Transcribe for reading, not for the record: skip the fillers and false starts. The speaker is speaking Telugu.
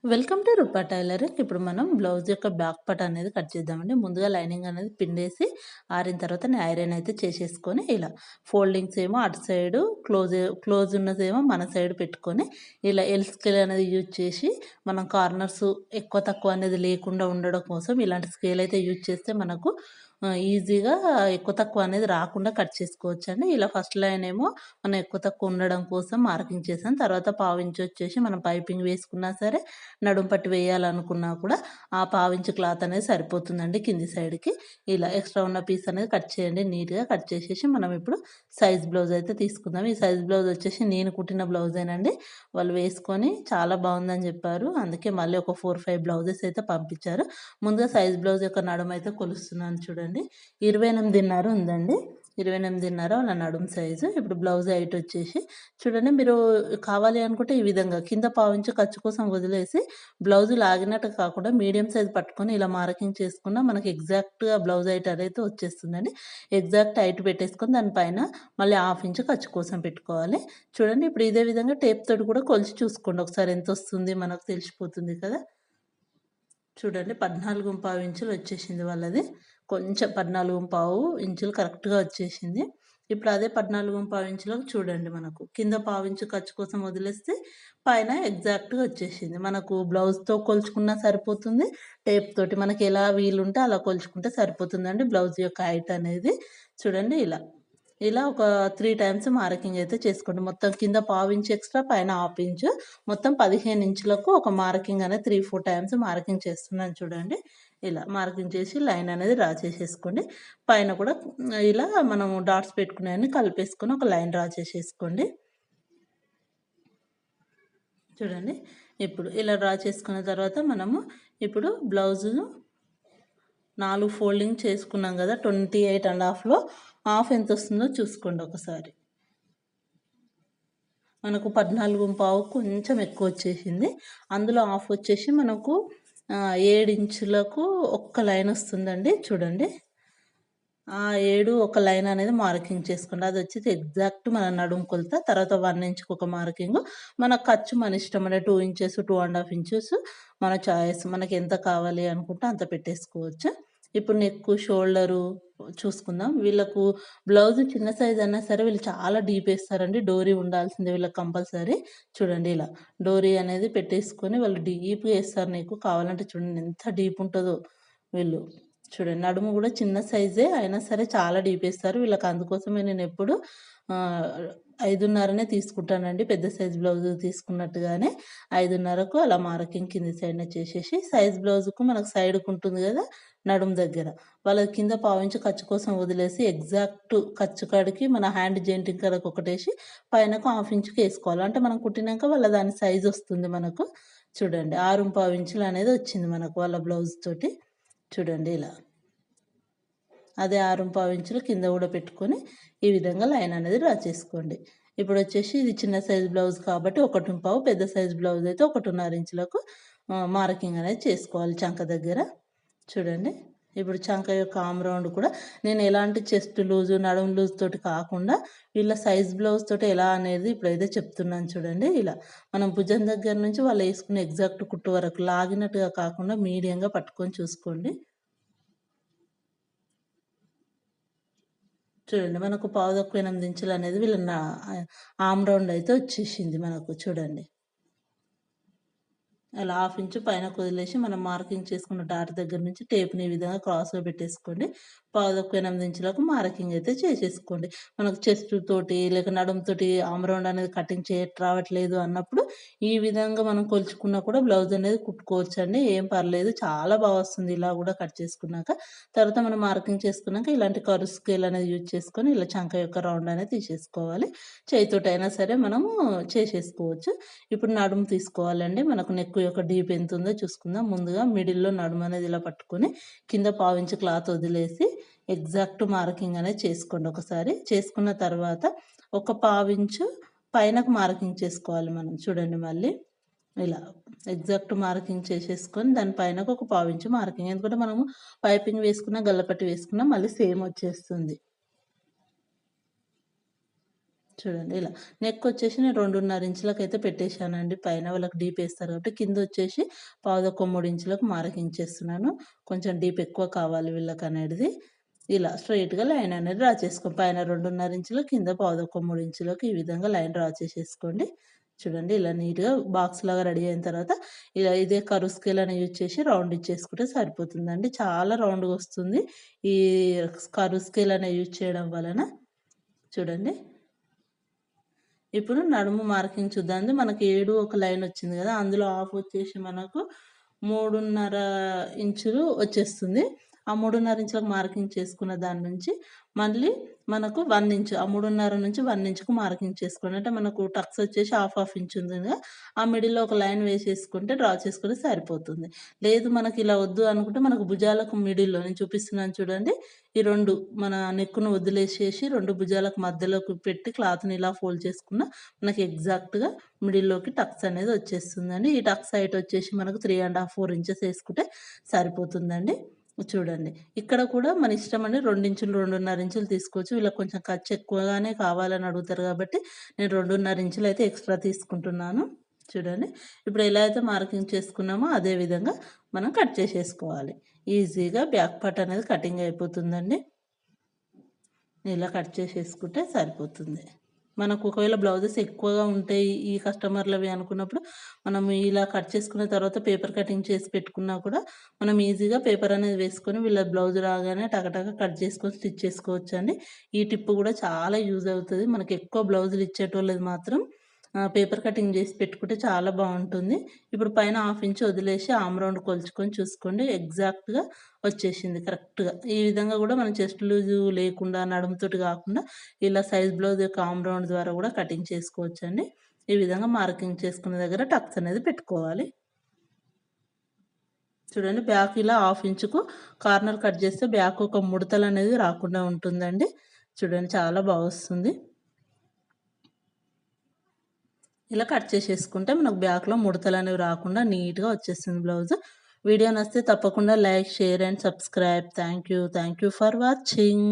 Welcome to Roopa tailoring. ఇప్పుడు మనం బ్లౌజ్ యొక్క బ్యాక్ పార్ట్ అనేది కట్ చేద్దామండి. ముందుగా లైనింగ్ అనేది పిండేసి ఆరిన తర్వాత నేను ఐరన్ అయితే చేసేసుకొని ఇలా ఫోల్డింగ్స్ ఏమో అటు సైడు క్లోజ్ ఉన్నదేమో మన సైడ్ పెట్టుకొని ఇలా ఎల్ స్కేల్ అనేది యూజ్ చేసి మనం కార్నర్స్ ఎక్కువ తక్కువ అనేది లేకుండా ఉండడం కోసం ఇలాంటి స్కేల్ అయితే యూజ్ చేస్తే మనకు ఈజీగా ఎక్కువ తక్కువ అనేది రాకుండా కట్ చేసుకోవచ్చండి. ఇలా ఫస్ట్ లైన్ ఏమో మనం ఎక్కువ తక్కువ ఉండడం కోసం మార్కింగ్ చేశాను. తర్వాత పావించి వచ్చేసి మనం పైపింగ్ వేసుకున్నా సరే, నడుం పట్టి వేయాలనుకున్నా కూడా ఆ పావించి క్లాత్ అనేది సరిపోతుందండి కింది సైడ్‌కి. ఇలా ఎక్స్ట్రా ఉన్న పీస్ అనేది కట్ చేయండి నీట్‌గా. కట్ చేసేసి మనం ఇప్పుడు సైజ్ బ్లౌజ్ అయితే తీసుకుందాం. ఈ సైజ్ బ్లౌజ్ వచ్చేసి నేను కుట్టిన బ్లౌజేనండి. వాళ్ళు వేసుకొని చాలా బాగుందని చెప్పారు. అందుకే మళ్ళీ ఒక 4, 5 బ్లౌజెస్ అయితే పంపించారు. ముందుగా సైజ్ బ్లౌజ్ యొక్క నడుమైతే కొలుస్తున్నాను చూడండి. 28.5 ఉందండి. 28.5 వాళ్ళ నడుము సైజు. ఇప్పుడు బ్లౌజ్ హైట్ వచ్చేసి చూడండి, మీరు కావాలి అనుకుంటే ఈ విధంగా కింద పావించి ఖర్చు కోసం వదిలేసి బ్లౌజ్ లాగినట్టు కాకుండా మీడియం సైజ్ పట్టుకొని ఇలా మార్కింగ్ చేసుకున్న మనకి ఎగ్జాక్ట్‌గా బ్లౌజ్ హైట్ అనేది వచ్చేస్తుందండి. ఎగ్జాక్ట్ హైట్ పెట్టేసుకొని దానిపైన మళ్ళీ హాఫ్ ఇంచ్ ఖర్చు కోసం పెట్టుకోవాలి. చూడండి, ఇప్పుడు ఇదే విధంగా టేప్ తోటి కూడా కొలిచి చూసుకోండి. ఒకసారి ఎంతొస్తుంది మనకు తెలిసిపోతుంది కదా! చూడండి, 14.5 ఇంచులు వచ్చేసింది వాళ్ళది. కొంచెం 14.5 ఇంచులు కరెక్ట్‌గా వచ్చేసింది. ఇప్పుడు అదే 14.5 ఇంచులకు చూడండి, మనకు కింద పావించు ఖర్చు కోసం వదిలేస్తే పైన ఎగ్జాక్ట్‌గా వచ్చేసింది. మనకు బ్లౌజ్‌తో కొలుచుకున్నా సరిపోతుంది. టేప్ తోటి మనకి ఎలా వీలుంటే అలా కొలుచుకుంటే సరిపోతుందండి బ్లౌజ్ యొక్క హైట్ అనేది. చూడండి ఇలా. ఇలా ఒక 3 టైమ్స్ మార్కింగ్ అయితే చేసుకోండి. మొత్తం కింద పావించు ఎక్స్‌ట్రా, పైన హాఫ్ ఇంచు, మొత్తం 15 ఇంచులకు ఒక మార్కింగ్ అనేది 3, 4 టైమ్స్ మార్కింగ్ చేస్తున్నాను చూడండి. ఇలా మార్కింగ్ చేసి లైన్ అనేది డ్రా చేసేసుకోండి. పైన కూడా ఇలా మనము డాట్స్ పెట్టుకునేయన్నీ కలిపేసుకొని ఒక లైన్ డ్రా చేసేసుకోండి. చూడండి, ఇప్పుడు ఇలా డ్రా చేసుకున్న తర్వాత మనము ఇప్పుడు బ్లౌజును 4 ఫోల్డింగ్ చేసుకున్నాం కదా! 28.5లో హాఫ్ ఎంతొస్తుందో చూసుకోండి ఒకసారి. మనకు 14.5 కొంచెం ఎక్కువొచ్చేసింది. అందులో హాఫ్ వచ్చేసి మనకు 7 ఇంచులకు ఒక్క లైన్ వస్తుందండి చూడండి. ఆ 7 ఒక లైన్ అనేది మార్కింగ్ చేసుకోండి. అదొచ్చేసి ఎగ్జాక్ట్ మన నడుము కొలత. తర్వాత 1 ఇంచ్‌కి ఒక మార్కింగు. మన ఖర్చు మన ఇష్టం అండి. 2 ఇంచెస్, 2½ ఇంచెస్ మన చాయిస్. మనకెంత కావాలి అనుకుంటే అంత పెట్టేసుకోవచ్చు. ఇప్పుడు నెక్కు, షోల్డరు చూసుకుందాం. వీళ్ళకు బ్లౌజ్ చిన్న సైజ్ అన్నా సరే వీళ్ళు చాలా డీప్ ఏస్తారండి. డోరీ ఉండాల్సిందే వీళ్ళకి కంపల్సరీ. చూడండి ఇలా డోరీ అనేది పెట్టేసుకొని వాళ్ళు డీప్‌గా ఏస్తారు నీకు. కావాలంటే చూడండి ఎంత డీప్ ఉంటదో వీళ్ళు. చూడండి, నడుము గూడా చిన్న సైజే అయినా సరే చాలా డీపేస్తారు. వీళ్ళకి అందుకోసమే నేనెప్పుడు 5:30నే తీసుకుంటానండి. పెద్ద సైజ్ బ్లౌజ్ తీసుకున్నట్టుగానే 5:30కు అలా మార్కింగ్ కింది సైడ్‌న చేసేసి, సైజ్ బ్లౌజ్‌కు మనకు సైడ్‌కుంటుంది గదా! నడుము దగ్గర. వాళ్ళ కింద పావించి ఖర్చు కోసం వదిలేసి ఎగ్జాక్ట్ ఖర్చు కాడికి మన హ్యాండ్ జాయింటింగ్ కాడకి ఒకటేసి పైనకు హాఫ్ ఇంచుకి ఏసుకోవాలి. అంటే మనం కుట్టినంక వాళ్ళ దాని సైజొస్తుంది మనకు. చూడండి, 6.5 ఇంచులు అనేది వచ్చింది మనకు వాళ్ళ బ్లౌజ్ తోటి. చూడండి ఇలా. అదే 6.5 ఇంచులు కింద గూడా పెట్టుకొని ఈ విధంగా లైన్ అనేది డ్రా చేసుకోండి. ఇప్పుడొచ్చేసి ఇది చిన్న సైజ్ బ్లౌజ్ కాబట్టి 1.5, పెద్ద సైజ్ బ్లౌజ్ అయితే 1.5 ఇంచులకు మార్కింగ్ అనేది చేసుకోవాలి చంక దగ్గర. చూడండి, ఇప్పుడు చంక యొక్క ఆర్మ్ రౌండ్ కూడా నేను ఎలాంటి చెస్ట్ లూజు, నడుము లూజ్ తోటి కాకుండా వీళ్ళ సైజ్ బ్లౌజ్ తోటి ఎలా అనేది ఇప్పుడైతే చెప్తున్నాను చూడండి. ఇలా మనం భుజం దగ్గర నుంచి వాళ్ళేసుకునే ఎగ్జాక్ట్ కుట్టు వరకు లాగినట్టుగా కాకుండా మీడియంగా పట్టుకొని చూసుకోండి. చూడండి, మనకు పావుతక్కువ 8 ఇంచులనేది వీళ్ళ ఆర్మ్ రౌండ్ అయితే వచ్చేసింది మనకు చూడండి. అలా హాఫ్ ఇంచు పైనకు వదిలేసి మనం మార్కింగ్ చేసుకున్న డాట్ దగ్గర నుంచి టేప్‌ని ఈ విధంగా క్రాస్‌గా పెట్టేసుకోండి. పావుతక్కువ 8 ఇంచులకు మార్కింగ్ అయితే చేసేసుకోండి. మనకు చెస్ట్ తోటి లేక నడుముతోటి ఆర్మ్ రౌండ్ అనేది కటింగ్ రావట్లేదు అన్నప్పుడు ఈ విధంగా మనం కొలుచుకున్నా కూడా బ్లౌజ్ అనేది కుట్టుకోవచ్చండి. ఏం పర్లేదు. చాలా బా వస్తుంది ఇలా గూడా కట్ చేసుకున్నాక. తర్వాత మనం మార్కింగ్ చేసుకున్నాక ఇలాంటి కర్వ్ స్కేల్ అనేది యూజ్ చేసుకొని ఇలా చంక యొక్క రౌండ్ అనేది తీసేసుకోవాలి. చేయితోటైనా సరే మనము చేసేసుకోవచ్చు. ఇప్పుడు నడుము తీసుకోవాలండి. మనకు నెక్ యొక్క డీప్ ఎంతుందో చూసుకుందాం. ముందుగా మిడిల్‌లో నడుము అనేది ఇలా పట్టుకొని కింద పావించి క్లాత్ వదిలేసి ఎగ్జాక్ట్ మార్కింగ్ అనేది చేసుకోండి ఒకసారి. చేసుకున్న తర్వాత ఒక పావించు పైనకు మార్కింగ్ చేసుకోవాలి మనం. చూడండి మళ్ళీ ఇలా ఎగ్జాక్ట్ మార్కింగ్ చేసేసుకొని దాని పైనకు ఒక పావించు మార్కింగ్. ఎందుకంటే మనము పైపింగ్ వేసుకున్న, గల్లపట్టి వేసుకున్న మళ్ళీ సేమ్ వచ్చేస్తుంది. చూడండి ఇలా. నెక్ వచ్చేసి నేను 2.5 ఇంచులకైతే పెట్టేశానండి. పైన వాళ్ళకి డీప్ ఏస్తారు కాబట్టి. కిందొచ్చేసి పావుతక్కువ 3 ఇంచులకు మార్కింగ్ చేస్తున్నాను. కొంచెం డీప్ ఎక్కువ కావాలి వీళ్ళకనేటిది. ఇలా స్ట్రెయిట్‌గా లైన్ అనేది డ్రా పైన 2.5 ఇంచులు, కింద పావుతక్కువ 3 ఇంచులకు ఈ విధంగా లైన్ డ్రా చేసేసుకోండి. చూడండి ఇలా నీట్‌గా బాక్స్‌లాగా రెడీ అయిన తర్వాత ఇలా ఇదే కర్వ్ స్కేల్ అని యూజ్ చేసి రౌండ్ ఇచ్చేసుకుంటే సరిపోతుందండి. చాలా రౌండ్‌గా వస్తుంది. ఈ కర్వ్ స్కేల్ అనేది యూజ్ చేయడం వలన. చూడండి. ఇప్పుడు నడుము మార్కింగ్ చూద్దామండి. మనకి 7 ఒక లైన్ వచ్చింది కదా! అందులో హాఫ్ వచ్చేసి మనకు 3.5 ఇంచులు వచ్చేస్తుంది. ఆ 3.5 ఇంచులకు మార్కింగ్ చేసుకున్న దాని నుంచి మళ్ళీ మనకు 1 ఇంచు, ఆ 3.5 నుంచి 1 ఇంచుకు మార్కింగ్ చేసుకోండి. అంటే మనకు టక్స్ వచ్చేసి హాఫ్ ఇంచ్ ఉంది కదా! ఆ మిడిల్‌లో ఒక లైన్ వేసేసుకుంటే డ్రా చేసుకుంటే సరిపోతుంది. లేదు మనకి ఇలా వద్దు అనుకుంటే మనకు భుజాలకు మిడిల్‌లో నేను చూపిస్తున్నాను చూడండి. ఈ 2 మన నెక్‌ను వదిలేసేసి 2 భుజాలకు మధ్యలోకి పెట్టి క్లాత్‌ని ఇలా ఫోల్డ్ చేసుకున్న మనకి ఎగ్జాక్ట్‌గా మిడిల్‌లోకి టక్స్ అనేది వచ్చేస్తుందండి. ఈ టక్స్ హైట్ వచ్చేసి మనకు 3 1/2, 4 ఇంచెస్ ఏసుకుంటే సరిపోతుందండి. చూడండి. ఇక్కడ కూడా మన ఇష్టమండి. 2 ఇంచులు, 2.5 ఇంచులు తీసుకోవచ్చు. వీళ్ళకి కొంచెం ఖర్చు ఎక్కువగానే కావాలని అడుగుతారు కాబట్టి నేను 2.5 ఇంచులైతే ఎక్స్‌ట్రా తీసుకుంటున్నాను. చూడండి. ఇప్పుడు ఎలా అయితే మార్కింగ్ చేసుకున్నామో అదే విధంగా మనం కట్ చేసేసుకోవాలి. ఈజీగా బ్యాక్ పార్ట్ అనేది కటింగ్ అయిపోతుందండి. ఇలా కట్ చేసేసుకుంటే సరిపోతుంది. మనకు ఒకవేళ బ్లౌజెస్ ఎక్కువగా ఉంటాయి ఈ కస్టమర్‌లవి అనుకున్నప్పుడు, మనం ఇలా కట్ చేసుకున్న తర్వాత పేపర్ కటింగ్ చేసి పెట్టుకున్నా కూడా, మనం ఈజీగా పేపర్ అనేది వేసుకొని వీళ్ళ బ్లౌజ్ రాగానే టకటక కట్ చేసుకొని స్టిచ్ చేసుకోవచ్చండి. ఈ టిప్ కూడా చాలా యూజ్ అవుతది. మనకి ఎక్కువ బ్లౌజులు ఇచ్చేటోళ్ళది మాత్రం పేపర్ కటింగ్ చేసి పెట్టుకుంటే చాలా బావుంటుంది. ఇప్పుడు పైన హాఫ్ ఇంచ్ వదిలేసి ఆర్మ్ రౌండ్ కొలుచుకొని చూసుకోండి. ఎగ్జాక్ట్‌గా వచ్చేసింది కరెక్ట్‌గా. ఈ విధంగా కూడా మనం చెస్ట్ లూజు లేకుండా నడుముతోటి కాకుండా ఇలా సైజ్ బ్లౌజ్ యొక్క ఆర్మ్ రౌండ్ ద్వారా కూడా కటింగ్ చేసుకోవచ్చండి. ఈ విధంగా మార్కింగ్ చేసుకున్న దగ్గర టక్స్ అనేది పెట్టుకోవాలి. చూడండి బ్యాక్ ఇలా హాఫ్ ఇంచుకు కార్నర్ కట్ చేస్తే బ్యాక్ ఒక ముడతలనేది రాకుండా ఉంటుందండి. చూడండి చాలా వస్తుంది. ఇలా కట్ చేసేసుకుంటే మనకు బ్యాక్‌లో ముడతలనేవి రాకుండా నీట్‌గా వచ్చేస్తుంది బ్లౌజ్. వీడియో నచ్చితే తప్పకుండా like, share and subscribe. Thank you for watching.